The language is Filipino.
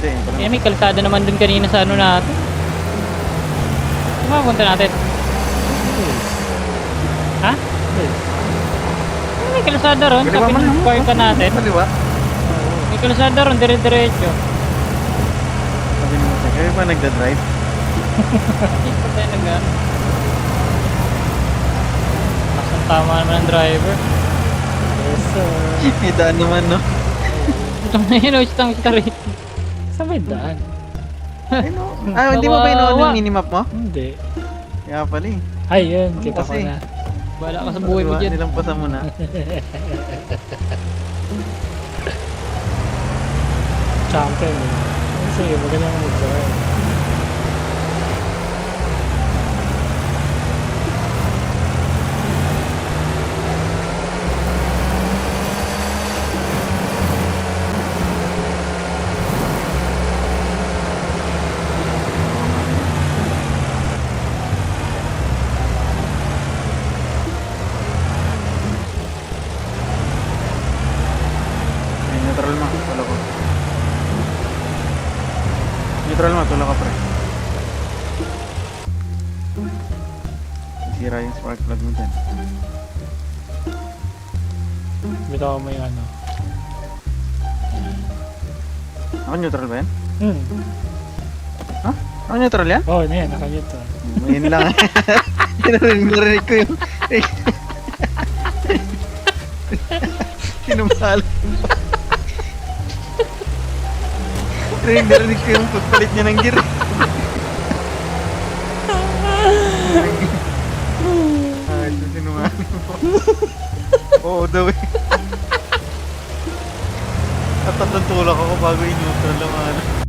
Hindi. Eh, may kalsada naman dun kanina sa ano natin. Saan punta natin? Ha? May kalsada ron, Kaliwa sabi man ng lang. park ka natin. Kaliwa. May kalsada ron, dire-diretso. Sabi ni Jose, kayo ba nagda-drive? Hindi pa tayo nag-ano. Nasang tama naman ang driver. Yes, sir. May daan naman, no? Ito na yun, stang rate. Saan ba yung daan? Ay, no. Ah, hindi mo ba inoon Kawawa. yung minimap mo? Hindi. Kaya pala eh. Ay, yun. Ano Kita ko kasi? na. Wala ka sa buhay mo dyan. Nilampasan mo na. Champion eh. Sige, maganda yung mag-join. Ay, neutral mo. Wala ko. Neutral mo. Tulak ka, pre. Sira yung spark plug mo dyan. Bitaw mo yung ano. Ako neutral ba yan? Hmm. Ako neutral yan? Oh, yan. Nakagit to. Yun lang. Narinig ko yung... Sinumahal. Narinig ko yung pagpalit niya ng gear. Ay, ito sinumahal mo. Oo daw eh. At tatlong tulak ako bago i-neutral lang ano.